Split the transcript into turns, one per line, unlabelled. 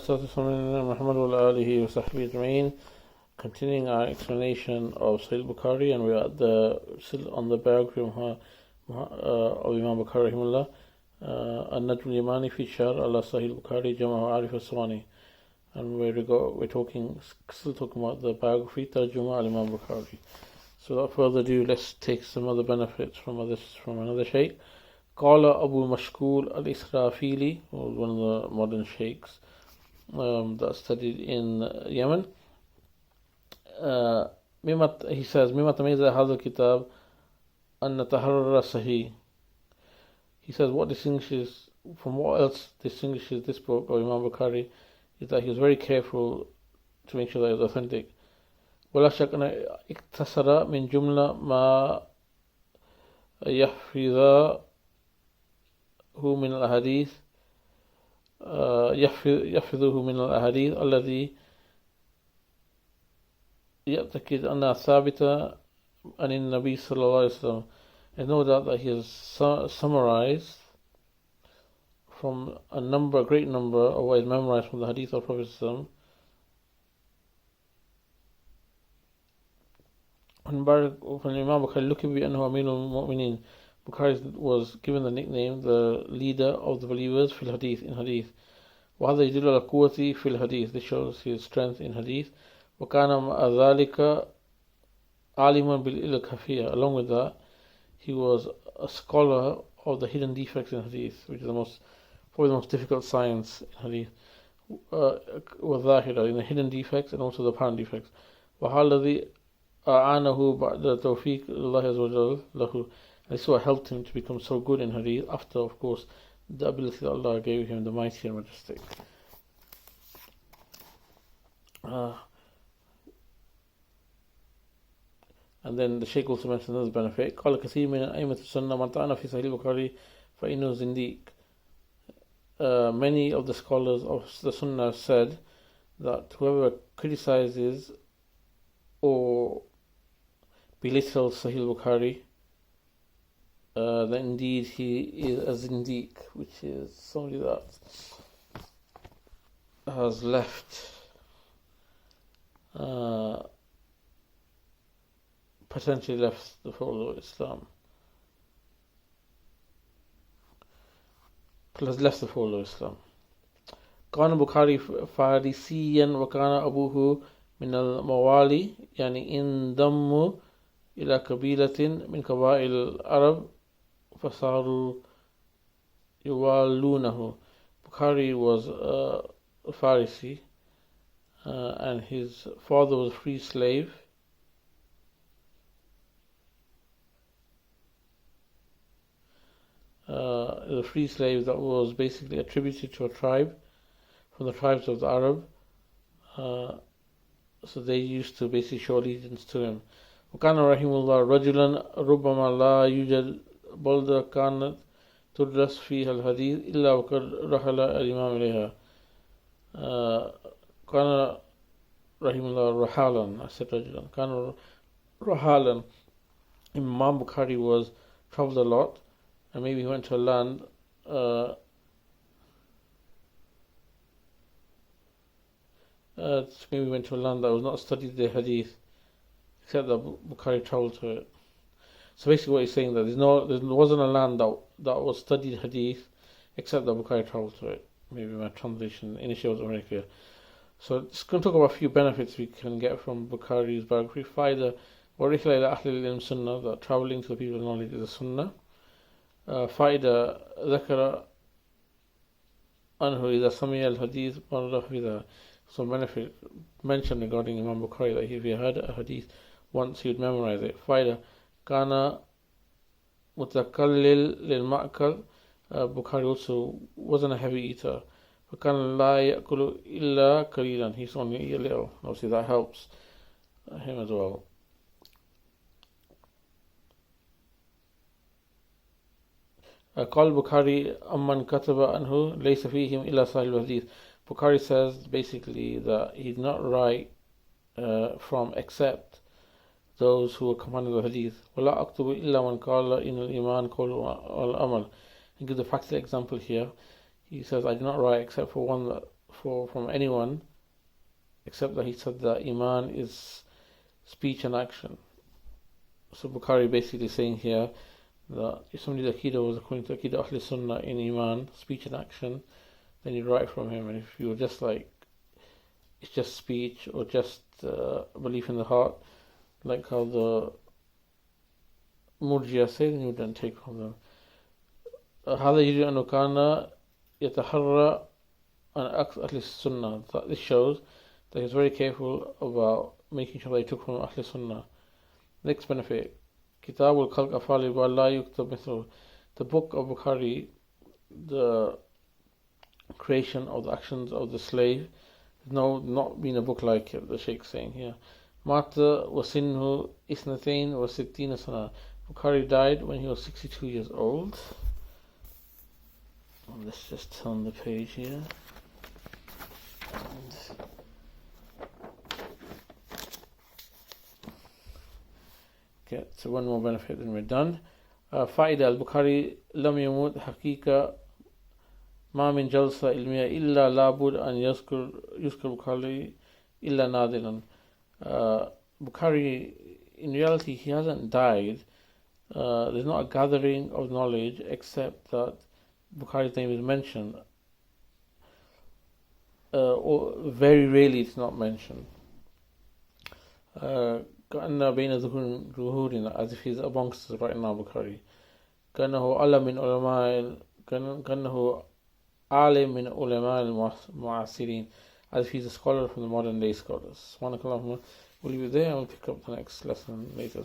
Muhammad wa alihi wa sahbihi ajma'in. Continuing our explanation of Sahih Bukhari, and we are still on the biography of Imam Bukhari rahimahullah. النجم اليماني في شرح على صحيح البخاري جمعها عارف أسواني. And we're still talking about the biography ترجمة Imam Bukhari. So without further ado, let's take some other benefits from another sheikh. قال أبو مشكول الإسرافيلي, who was one of the modern sheikhs that studied in Yemen. He says مما تميز هذا الكتاب أن تحرر صحيح. He says what distinguishes this book of Imam Bukhari is that he was very careful to make sure that it was authentic. ولا شك أن اقتصر من جملة ما يحفظه من الأحاديث الذي يعتقد أنها ثابتة عن النبي صلى الله عليه وسلم. There's no doubt that he has summarized from a great number of what is memorized from the hadith of Prophet ﷺ. When Imam Bukhari لقب بأنه أمير المؤمنين, Bukhari was given the nickname the leader of the believers in hadith. وهذا يدل على قوته في الحديث. This shows his strength in hadith. وكان مع ذلك عالما بالعلل الخفية. Along with that, he was a scholar of the hidden defects in hadith, which is probably the most difficult science in hadith. وظاهرة, in the hidden defects and also the apparent defects. وهذا الذي أعانه بعد توفيق الله عز وجل له. This is what helped him to become so good in hadith after, of course, the ability that Allah gave him, the mighty and majestic. And then the Shaykh also mentioned another benefit. قال كثير من أئمة السنة من طعن في صحيح البخاري فإنه زنديق. Many of the scholars of the Sunnah said that whoever criticizes or belittles Sahih Bukhari, then indeed he is a zindiq, which is somebody that has potentially left the fold of Islam. كان البخاري فارسيا وكان أبوه من الموالي, يعني انضم إلى قبيلة من قبائل العرب فصاروا يوالونه. Bukhari was a Pharisee, and his father was a free slave. A free slave that was basically attributed to a tribe from the tribes of the Arab. So they used to basically show allegiance to him. وكان رحمه الله رجلا ربما لا يوجد بلدة كانت تدرس فيها الحديث إلا وقد رحل الإمام إليها. كان رحمه الله رحالا. I said رجلا. كان رحالا. Imam Bukhari was traveled a lot, and maybe he went to a land that was not studied the hadith, except that Bukhari traveled to it. So basically what he's saying that there wasn't a land that was studied hadith except that Bukhari traveled to it. Maybe my translation initially wasn't very clear. So just going to talk about a few benefits we can get from Bukhari's biography. فائدة ورحلة إلى أهل العلم sunnah, that traveling to the people of knowledge is a sunnah. فائدة ذكر أنه إذا سمع الحديث مرة حفظها. So benefit mentioned regarding Imam Bukhari that if he heard a hadith once, he would memorize it. فائدة كان متقلل للمأكل. Bukhari also wasn't a heavy eater. فكان لا يأكل إلا قليلا. He used to only eat a little. Obviously that helps him as well. قال البخاري أمن كتب عنه ليس فيهم إلا صاحب الحديث. Bukhari says basically that he did not write from except those who were commanded the hadith. ولا أكتب إلا من قال إن الإيمان قول والعمل. He gives a practical example here. He says, I do not write except for one that from anyone, except that he said that Iman is speech and action. So Bukhari basically saying here that if somebody's Aqidah was according to Aqidah Ahl Sunnah in Iman, speech and action, then you write from him. And if you were just like, it's just speech or just belief in the heart, like how the Murjiya say, then you don't take from them. هذا يجري أنه كان يتحرى عن أخذ أهل السنة. This shows that he was very careful about making sure that he took from Ahl Sunnah. Next benefit, كتاب الخلق أفعال العباد لا يكتب مثله. The book of Bukhari, the creation of the actions of the slave, not been a book like it, the Sheikh saying here. مات وسنه اثنتين وستين سنة. Bukhari died when he was 62 years old. Let's just turn the page here. And get to one more benefit, then we're done. فائدة البخاري لم يموت حقيقة ما من جلسة علمية إلا لابد أن يذكر بخاري إلا نادرا. Bukhari, in reality, he hasn't died. There's not a gathering of knowledge except that Bukhari's name is mentioned. Or very rarely it's not mentioned. كأن بين ظهورنا, as if he's amongst us right now, Bukhari. كأنه علم من علماء كأنه عالم من علماء المعاصرين, as if he's a scholar from the modern day scholars. We'll leave it there and we'll pick up the next lesson later.